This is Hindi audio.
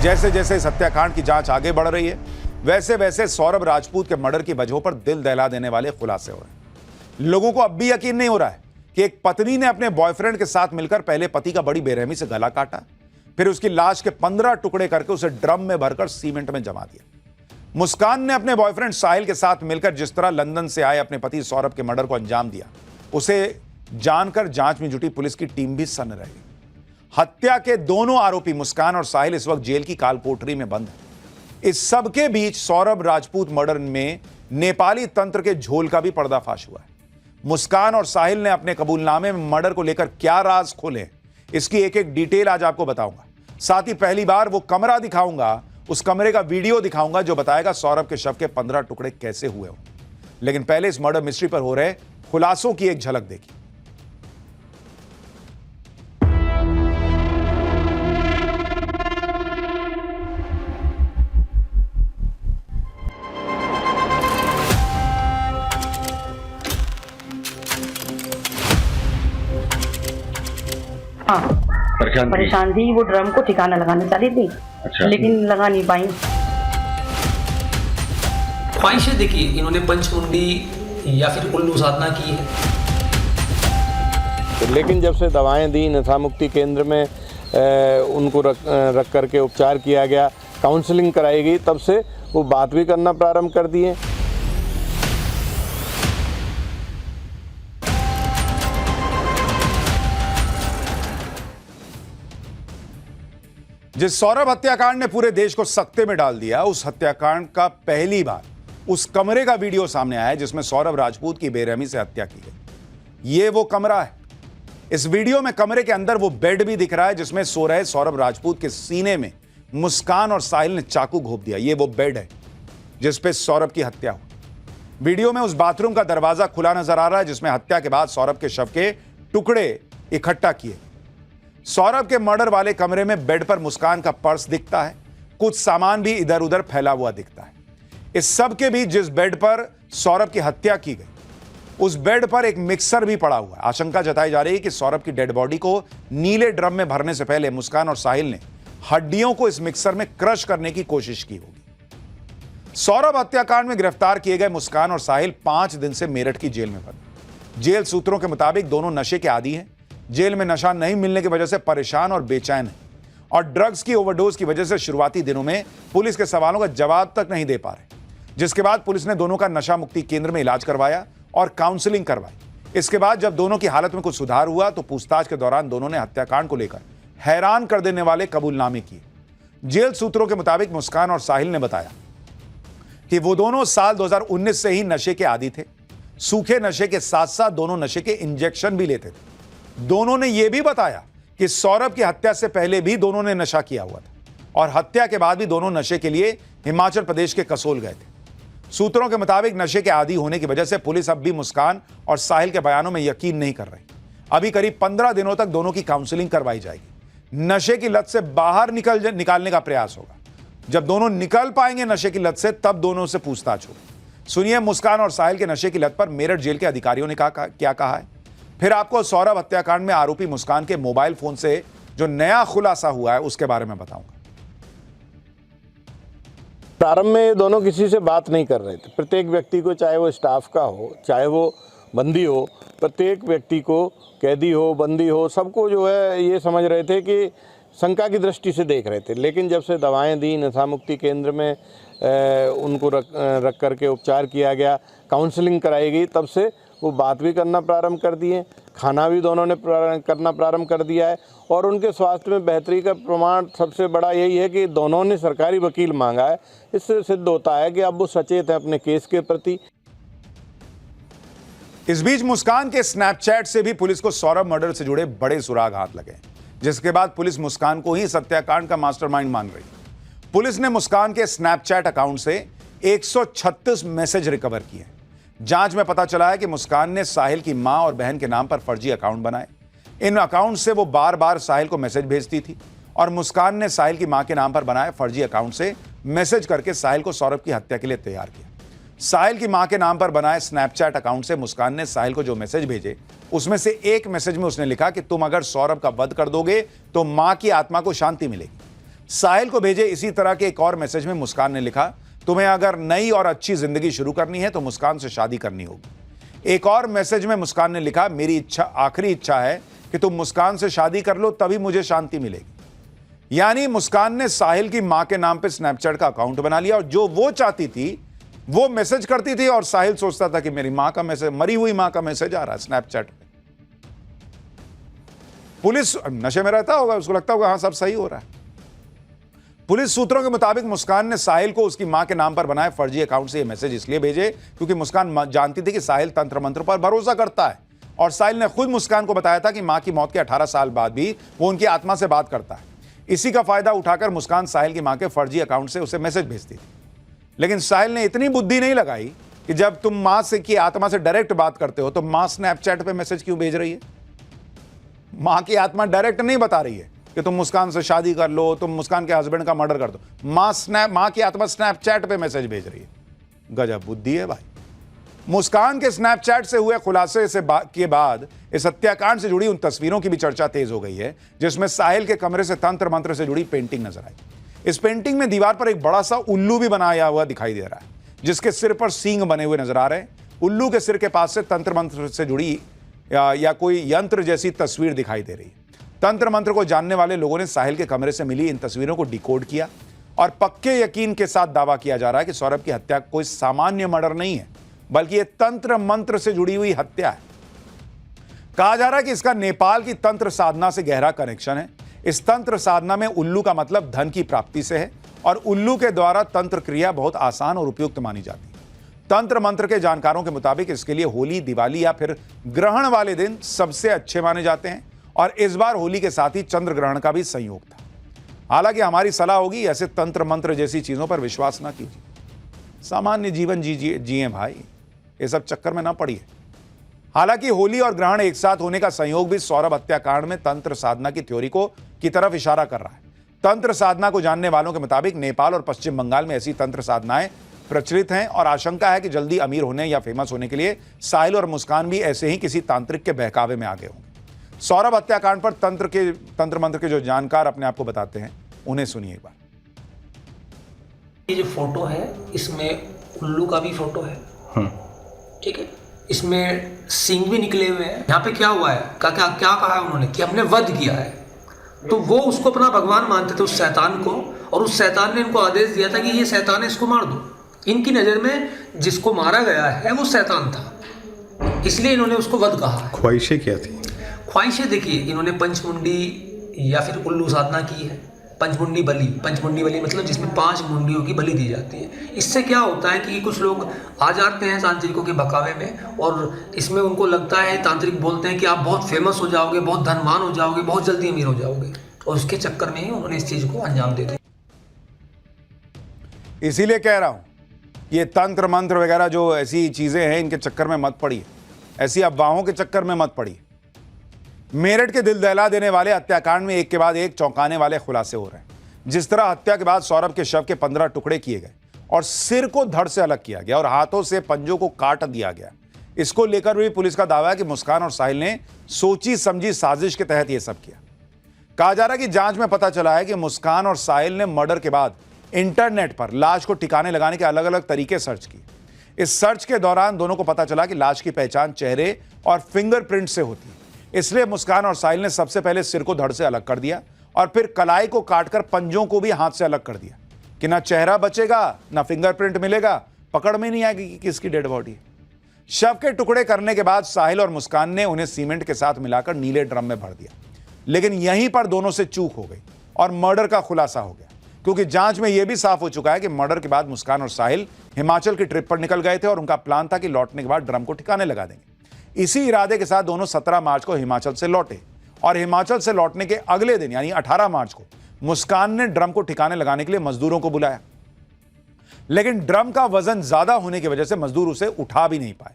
जैसे जैसे इस हत्याकांड की जांच आगे बढ़ रही है, वैसे वैसे सौरभ राजपूत के मर्डर की वजहों पर दिल दहला देने वाले खुलासे हो रहे हैं। लोगों को अब भी यकीन नहीं हो रहा है कि एक पत्नी ने अपने बॉयफ्रेंड के साथ मिलकर पहले पति का बड़ी बेरहमी से गला काटा, फिर उसकी लाश के 15 टुकड़े करके उसे ड्रम में भरकर सीमेंट में जमा दिया। मुस्कान ने अपने बॉयफ्रेंड साहिल के साथ मिलकर जिस तरह लंदन से आए अपने पति सौरभ के मर्डर को अंजाम दिया, उसे जानकर जांच में जुटी पुलिस की टीम भी सन्न रह गई। हत्या के दोनों आरोपी मुस्कान और साहिल इस वक्त जेल की काल कोठरी में बंद है। इस सबके बीच सौरभ राजपूत मर्डर में नेपाली तंत्र के झोल का भी पर्दाफाश हुआ है। मुस्कान और साहिल ने अपने कबूलनामे में मर्डर को लेकर क्या राज खोले, इसकी एक एक डिटेल आज आपको बताऊंगा। साथ ही पहली बार वो कमरा दिखाऊंगा, उस कमरे का वीडियो दिखाऊंगा जो बताएगा सौरभ के शव के 15 टुकड़े कैसे हुए हो। लेकिन पहले इस मर्डर मिस्ट्री पर हो रहे खुलासों की एक झलक देखिए। परेशान थी। वो ड्रम को ठिकाना लगाने चाहती थी। अच्छा। लेकिन लगा नहीं पाई। ख्वाहिशें देखिए, इन्होंने पंचमुंडी या फिर उल्लू साधना की है। लेकिन जब से दवाएं दी, नशा मुक्ति केंद्र में उनको रख करके उपचार किया गया, काउंसलिंग कराई गई, तब से वो बात भी करना प्रारंभ कर दिए। जिस सौरभ हत्याकांड ने पूरे देश को सकते में डाल दिया, उस हत्याकांड का पहली बार उस कमरे का वीडियो सामने आया जिसमें सौरभ राजपूत की बेरहमी से हत्या की गई। ये वो कमरा है। इस वीडियो में कमरे के अंदर वो बेड भी दिख रहा है जिसमें सो रहे सौरभ राजपूत के सीने में मुस्कान और साहिल ने चाकू घोंप दिया। ये वो बेड है जिस पे सौरभ की हत्या हुई। वीडियो में उस बाथरूम का दरवाजा खुला नजर आ रहा है जिसमें हत्या के बाद सौरभ के शव के टुकड़े इकट्ठा किए। सौरभ के मर्डर वाले कमरे में बेड पर मुस्कान का पर्स दिखता है, कुछ सामान भी इधर उधर फैला हुआ दिखता है। इस सब के बीच जिस बेड पर सौरभ की हत्या की गई, उस बेड पर एक मिक्सर भी पड़ा हुआ है। आशंका जताई जा रही है कि सौरभ की डेड बॉडी को नीले ड्रम में भरने से पहले मुस्कान और साहिल ने हड्डियों को इस मिक्सर में क्रश करने की कोशिश की होगी। सौरभ हत्याकांड में गिरफ्तार किए गए मुस्कान और साहिल 5 दिन से मेरठ की जेल में बंद। जेल सूत्रों के मुताबिक दोनों नशे के आदी हैं। जेल में नशा नहीं मिलने की वजह से परेशान और बेचैन है और ड्रग्स की ओवरडोज की वजह से शुरुआती दिनों में पुलिस के सवालों का जवाब तक नहीं दे पा रहे, जिसके बाद पुलिस ने दोनों का नशा मुक्ति केंद्र में इलाज करवाया और काउंसलिंग करवाई। इसके बाद जब दोनों की हालत में कुछ सुधार हुआ तो पूछताछ के दौरान दोनों ने हत्याकांड को लेकर हैरान कर देने वाले कबूलनामे किए। जेल सूत्रों के मुताबिक मुस्कान और साहिल ने बताया कि वो दोनों साल 2019 से ही नशे के आदी थे। सूखे नशे के साथ साथ दोनों नशे के इंजेक्शन भी लेते थे। दोनों ने यह भी बताया कि सौरभ की हत्या से पहले भी दोनों ने नशा किया हुआ था और हत्या के बाद भी दोनों नशे के लिए हिमाचल प्रदेश के कसोल गए थे। सूत्रों के मुताबिक नशे के आदी होने की वजह से पुलिस अब भी मुस्कान और साहिल के बयानों में यकीन नहीं कर रही। अभी करीब 15 दिनों तक दोनों की काउंसलिंग करवाई जाएगी। नशे की लत से बाहर निकालने का प्रयास होगा। जब दोनों निकल पाएंगे नशे की लत से, तब दोनों से पूछताछ होगी। सुनिए मुस्कान और साहिल के नशे की लत पर मेरठ जेल के अधिकारियों ने क्या कहा है। फिर आपको सौरभ हत्याकांड में आरोपी मुस्कान के मोबाइल फोन से जो नया खुलासा हुआ है उसके बारे में बताऊंगा। प्रारंभ में ये दोनों किसी से बात नहीं कर रहे थे। प्रत्येक व्यक्ति को, चाहे वो स्टाफ का हो, चाहे वो बंदी हो, प्रत्येक व्यक्ति को, कैदी हो, बंदी हो, सबको जो है ये समझ रहे थे कि शंका की दृष्टि से देख रहे थे। लेकिन जब से दवाएं दी, नशा मुक्ति केंद्र में उनको रख करके उपचार किया गया, काउंसलिंग कराई गई, तब से वो बात भी करना प्रारंभ कर दिए। खाना भी दोनों ने करना प्रारंभ कर दिया है और उनके स्वास्थ्य में बेहतरी का प्रमाण सबसे बड़ा यही है कि दोनों ने सरकारी वकील मांगा है। इससे सिद्ध होता है कि अब वो सचेत हैं अपने केस के प्रति। इस बीच मुस्कान के स्नैपचैट से भी पुलिस को सौरभ मर्डर से जुड़े बड़े सुराग हाथ लगे, जिसके बाद पुलिस मुस्कान को ही हत्याकांड का मास्टरमाइंड मान रही। पुलिस ने मुस्कान के स्नैपचैट अकाउंट से 136 मैसेज रिकवर किए। जांच में पता चला है कि मुस्कान ने साहिल की मां और बहन के नाम पर फर्जी अकाउंट बनाए। इन अकाउंट से वो बार बार साहिल को मैसेज भेजती थी और मुस्कान ने साहिल की मां के नाम पर बनाए फर्जी अकाउंट से मैसेज करके साहिल को सौरभ की हत्या के लिए तैयार किया। साहिल की मां के नाम पर बनाए स्नैपचैट अकाउंट से मुस्कान ने साहिल को जो मैसेज भेजे, उसमें से एक मैसेज में उसने लिखा कि तुम अगर सौरभ का वध कर दोगे तो मां की आत्मा को शांति मिलेगी। साहिल को भेजे इसी तरह के एक और मैसेज में मुस्कान ने लिखा, तुम्हें अगर नई और अच्छी जिंदगी शुरू करनी है तो मुस्कान से शादी करनी होगी। एक और मैसेज में मुस्कान ने लिखा, मेरी इच्छा, आखिरी इच्छा है कि तुम मुस्कान से शादी कर लो, तभी मुझे शांति मिलेगी। यानी मुस्कान ने साहिल की मां के नाम पे स्नैपचैट का अकाउंट बना लिया और जो वो चाहती थी वो मैसेज करती थी और साहिल सोचता था कि मेरी मां का मैसेज, मरी हुई मां का मैसेज आ रहा है स्नैपचैट पे। पुलिस नशे में रहता होगा, उसको लगता होगा हाँ सब सही हो रहा है। पुलिस सूत्रों के मुताबिक मुस्कान ने साहिल को उसकी मां के नाम पर बनाए फर्जी अकाउंट से ये मैसेज इसलिए भेजे क्योंकि मुस्कान जानती थी कि साहिल तंत्र मंत्र पर भरोसा करता है और साहिल ने खुद मुस्कान को बताया था कि मां की मौत के 18 साल बाद भी वो उनकी आत्मा से बात करता है। इसी का फायदा उठाकर मुस्कान साहिल की मां के फर्जी अकाउंट से उसे मैसेज भेजती थी। लेकिन साहिल ने इतनी बुद्धि नहीं लगाई कि जब तुम मां से की आत्मा से डायरेक्ट बात करते हो तो मां स्नैपचैट पे मैसेज क्यों भेज रही है? मां की आत्मा डायरेक्ट नहीं बता रही है कि तुम मुस्कान से शादी कर लो, तुम मुस्कान के हस्बैंड का मर्डर कर दो। मां की आत्मा स्नैपचैट पे मैसेज भेज रही है। गजब बुद्धि है भाई। मुस्कान के स्नैपचैट से हुए खुलासे के बाद इस हत्याकांड से जुड़ी उन तस्वीरों की भी चर्चा तेज हो गई है जिसमें साहिल के कमरे से तंत्र मंत्र से जुड़ी पेंटिंग नजर आई। इस पेंटिंग में दीवार पर एक बड़ा सा उल्लू भी बनाया हुआ दिखाई दे रहा है जिसके सिर पर सींग बने हुए नजर आ रहे हैं। उल्लू के सिर के पास से तंत्र मंत्र से जुड़ी या कोई यंत्र जैसी तस्वीर दिखाई दे रही है। तंत्र मंत्र को जानने वाले लोगों ने साहिल के कमरे से मिली इन तस्वीरों को डिकोड किया और पक्के यकीन के साथ दावा किया जा रहा है कि सौरभ की हत्या कोई सामान्य मर्डर नहीं है बल्कि यह तंत्र मंत्र से जुड़ी हुई हत्या है। कहा जा रहा है कि इसका नेपाल की तंत्र साधना से गहरा कनेक्शन है। इस तंत्र साधना में उल्लू का मतलब धन की प्राप्ति से है और उल्लू के द्वारा तंत्र क्रिया बहुत आसान और उपयुक्त मानी जाती है। तंत्र मंत्र के जानकारों के मुताबिक इसके लिए होली, दिवाली या फिर ग्रहण वाले दिन सबसे अच्छे माने जाते हैं और इस बार होली के साथ ही चंद्र ग्रहण का भी संयोग था। हालांकि हमारी सलाह होगी ऐसे तंत्र मंत्र जैसी चीजों पर विश्वास ना कीजिए, सामान्य जीवन जिए भाई, ये सब चक्कर में ना पड़िए। हालांकि होली और ग्रहण एक साथ होने का संयोग भी सौरभ हत्याकांड में तंत्र साधना की थ्योरी की तरफ इशारा कर रहा है। तंत्र साधना को जानने वालों के मुताबिक नेपाल और पश्चिम बंगाल में ऐसी तंत्र साधनाएं प्रचलित हैं और आशंका है कि जल्दी अमीर होने या फेमस होने के लिए साहिल और मुस्कान भी ऐसे ही किसी तांत्रिक के बहकावे में आगे होंगे। सौरभ हत्याकांड पर तंत्र मंत्र के जो जानकार अपने आप को बताते हैं उन्हें सुनिए एक बार। ये जो फोटो है इसमें उल्लू का भी फोटो है, ठीक है, इसमें सींग भी निकले हुए हैं। यहाँ पे क्या हुआ है, क्या कहा है उन्होंने कि हमने वध किया है, तो वो उसको अपना भगवान मानते थे उस शैतान को, और उस शैतान ने इनको आदेश दिया था कि ये शैतान है, इसको मार दो। इनकी नज़र में जिसको मारा गया है वो शैतान था, इसलिए इन्होंने उसको वध कहा है। ख्वाहिशें क्या थी? ख्वाहिशें देखिए, इन्होंने पंचमुंडी या फिर उल्लू साधना की है। पंचमुंडी बलि मतलब जिसमें 5 मुंडियों की बलि दी जाती है। इससे क्या होता है कि कुछ लोग आ जाते हैं तांत्रिकों के बहकावे में और इसमें उनको लगता है, तांत्रिक बोलते हैं कि आप बहुत फेमस हो जाओगे, बहुत धनवान हो जाओगे, बहुत जल्दी अमीर हो जाओगे, और उसके चक्कर में ही उन्होंने इस चीज़ को अंजाम दे दिया। इसीलिए कह रहा हूँ ये तंत्र मंत्र वगैरह जो ऐसी चीज़ें हैं इनके चक्कर में मत पड़िए, ऐसी अफवाहों के चक्कर में मत पड़िए। मेरठ के दिल दहला देने वाले हत्याकांड में एक के बाद एक चौंकाने वाले खुलासे हो रहे हैं। जिस तरह हत्या के बाद सौरभ के शव के 15 टुकड़े किए गए और सिर को धड़ से अलग किया गया और हाथों से पंजों को काट दिया गया, इसको लेकर भी पुलिस का दावा है कि मुस्कान और साहिल ने सोची समझी साजिश के तहत यह सब किया। कहा जा रहा है कि जांच में पता चला है कि मुस्कान और साहिल ने मर्डर के बाद इंटरनेट पर लाश को ठिकाने लगाने के अलग अलग तरीके सर्च किए। इस सर्च के दौरान दोनों को पता चला कि लाश की पहचान चेहरे और फिंगरप्रिंट से होती है। इसलिए मुस्कान और साहिल ने सबसे पहले सिर को धड़ से अलग कर दिया और फिर कलाई को काटकर पंजों को भी हाथ से अलग कर दिया कि ना चेहरा बचेगा ना फिंगरप्रिंट मिलेगा, पकड़ में नहीं आएगी कि किसकी डेड बॉडी है। शव के टुकड़े करने के बाद साहिल और मुस्कान ने उन्हें सीमेंट के साथ मिलाकर नीले ड्रम में भर दिया, लेकिन यहीं पर दोनों से चूक हो गई और मर्डर का खुलासा हो गया, क्योंकि जांच में यह भी साफ हो चुका है कि मर्डर के बाद मुस्कान और साहिल हिमाचल की ट्रिप पर निकल गए थे और उनका प्लान था कि लौटने के बाद ड्रम को ठिकाने लगा देंगे। इसी इरादे के साथ दोनों 17 मार्च को हिमाचल से लौटे और हिमाचल से लौटने के अगले दिन यानी 18 मार्च को मुस्कान ने ड्रम को ठिकाने लगाने के लिए मजदूरों को बुलाया, लेकिन ड्रम का वजन ज्यादा होने की वजह से मजदूर उसे उठा भी नहीं पाए